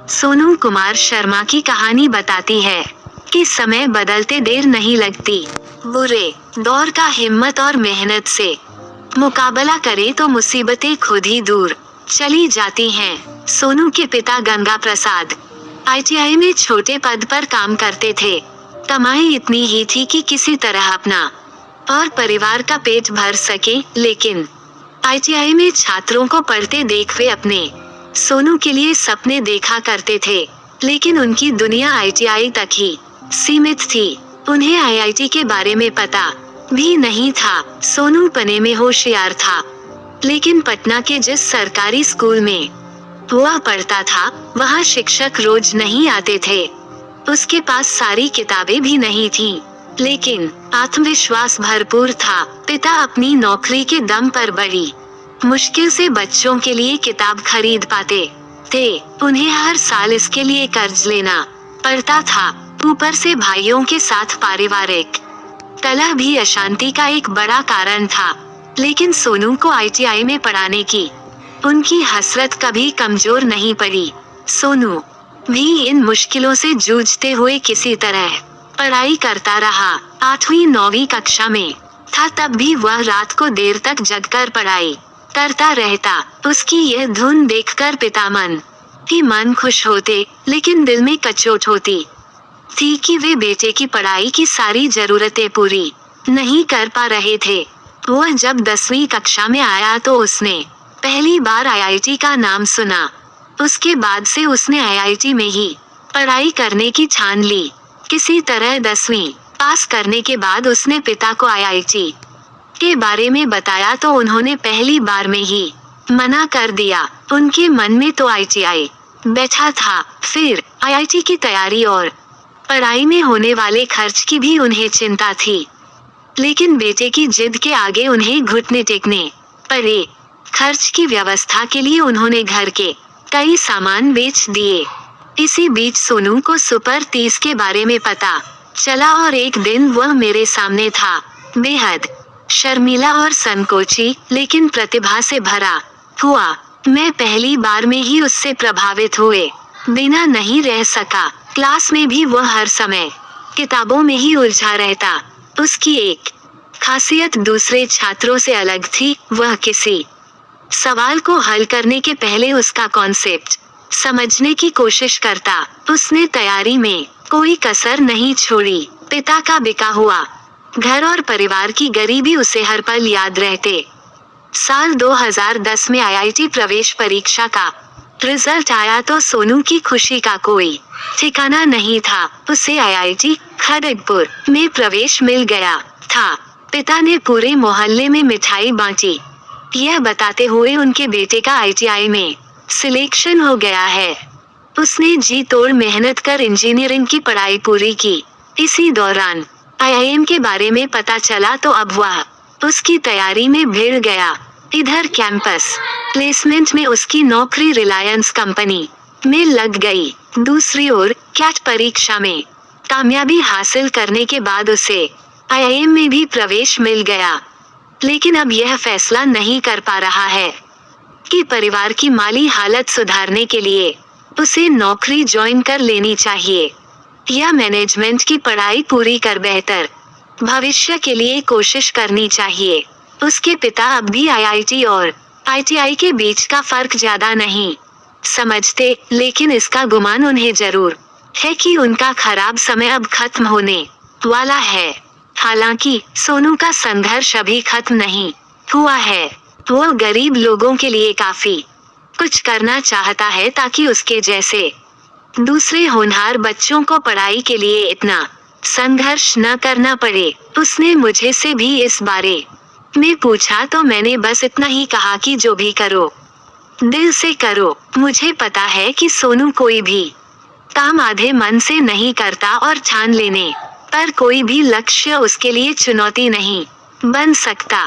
सोनू कुमार शर्मा की कहानी बताती है कि समय बदलते देर नहीं लगती। बुरे दौर का हिम्मत और मेहनत से मुकाबला करे तो मुसीबतें खुद ही दूर चली जाती हैं। सोनू के पिता गंगा प्रसाद आईटीआई में छोटे पद पर काम करते थे। कमाई इतनी ही थी कि किसी तरह अपना और परिवार का पेट भर सके, लेकिन आईटीआई में छात्रों को पढ़ते देख वे अपने सोनू के लिए सपने देखा करते थे, लेकिन उनकी दुनिया आईटीआई तक ही सीमित थी। उन्हें आईआईटी के बारे में पता भी नहीं था। सोनू पने में होशियार था, लेकिन पटना के जिस सरकारी स्कूल में वह पढ़ता था वहाँ शिक्षक रोज नहीं आते थे। उसके पास सारी किताबें भी नहीं थीं, लेकिन आत्मविश्वास भरपूर था। पिता अपनी नौकरी के दम पर बड़ी मुश्किल से बच्चों के लिए किताब खरीद पाते थे। उन्हें हर साल इसके लिए कर्ज लेना पड़ता था। ऊपर से भाइयों के साथ पारिवारिक कलह भी अशांति का एक बड़ा कारण था। लेकिन सोनू को आईटीआई में पढ़ाने की उनकी हसरत कभी कमजोर नहीं पड़ी। सोनू भी इन मुश्किलों से जूझते हुए किसी तरह पढ़ाई करता रहा। 8वीं 9वीं कक्षा में था तब भी वह रात को देर तक जगकर पढ़ाई करता रहता। उसकी यह धुन देखकर पिता मन खुश होते, लेकिन दिल में कचोट होती थी कि वे बेटे की पढ़ाई की सारी जरूरतें पूरी नहीं कर पा रहे थे। वह जब 10वीं कक्षा में आया तो उसने पहली बार आईआईटी का नाम सुना। उसके बाद से उसने आईआईटी में ही पढ़ाई करने की ठान ली। किसी तरह 10वीं पास करने के बाद उसने पिता को आईआईटी के बारे में बताया तो उन्होंने पहली बार में ही मना कर दिया। उनके मन में तो आईटीआई बैठा था, फिर आईआईटी की तैयारी और पढ़ाई में होने वाले खर्च की भी उन्हें चिंता थी। लेकिन बेटे की जिद के आगे उन्हें घुटने टेकने पड़े। खर्च की व्यवस्था के लिए उन्होंने घर के कई सामान बेच दिए। इसी बीच सोनू को सुपर 30 के बारे में पता चला और एक दिन वह मेरे सामने था। बेहद शर्मीला और संकोची, लेकिन प्रतिभा से भरा हुआ। मैं पहली बार में ही उससे प्रभावित हुए बिना नहीं रह सका। क्लास में भी वह हर समय किताबों में ही उलझा रहता। उसकी एक खासियत दूसरे छात्रों से अलग थी। वह किसी सवाल को हल करने के पहले उसका कॉन्सेप्ट समझने की कोशिश करता। उसने तैयारी में कोई कसर नहीं छोड़ी। पिता का बिका हुआ घर और परिवार की गरीबी उसे हर पल याद रहते। साल 2010 में आईआईटी प्रवेश परीक्षा का रिजल्ट आया तो सोनू की खुशी का कोई ठिकाना नहीं था। उसे आईआईटी खड़गपुर में प्रवेश मिल गया था। पिता ने पूरे मोहल्ले में मिठाई बांटी, यह बताते हुए उनके बेटे का आईटीआई में सिलेक्शन हो गया है। उसने जी तोड़ मेहनत कर इंजीनियरिंग की पढ़ाई पूरी की। इसी दौरान आईआईएम के बारे में पता चला तो अब वह उसकी तैयारी में भिड़ गया। इधर कैंपस प्लेसमेंट में उसकी नौकरी रिलायंस कंपनी में लग गई। दूसरी ओर कैट परीक्षा में कामयाबी हासिल करने के बाद उसे आईआईएम में भी प्रवेश मिल गया। लेकिन अब यह फैसला नहीं कर पा रहा है कि परिवार की माली हालत सुधारने के लिए उसे नौकरी ज्वाइन कर लेनी चाहिए या मैनेजमेंट की पढ़ाई पूरी कर बेहतर भविष्य के लिए कोशिश करनी चाहिए। उसके पिता अब भी आईआईटी और आईटीआई के बीच का फर्क ज्यादा नहीं समझते, लेकिन इसका गुमान उन्हें जरूर है कि उनका खराब समय अब खत्म होने वाला है। हालांकि सोनू का संघर्ष अभी खत्म नहीं हुआ है। वो गरीब लोगों के लिए काफी कुछ करना चाहता है ताकि उसके जैसे दूसरे होनहार बच्चों को पढ़ाई के लिए इतना संघर्ष न करना पड़े। उसने मुझे से भी इस बारे में पूछा तो मैंने बस इतना ही कहा कि जो भी करो दिल से करो। मुझे पता है कि सोनू कोई भी काम आधे मन से नहीं करता और ठान लेने पर कोई भी लक्ष्य उसके लिए चुनौती नहीं बन सकता।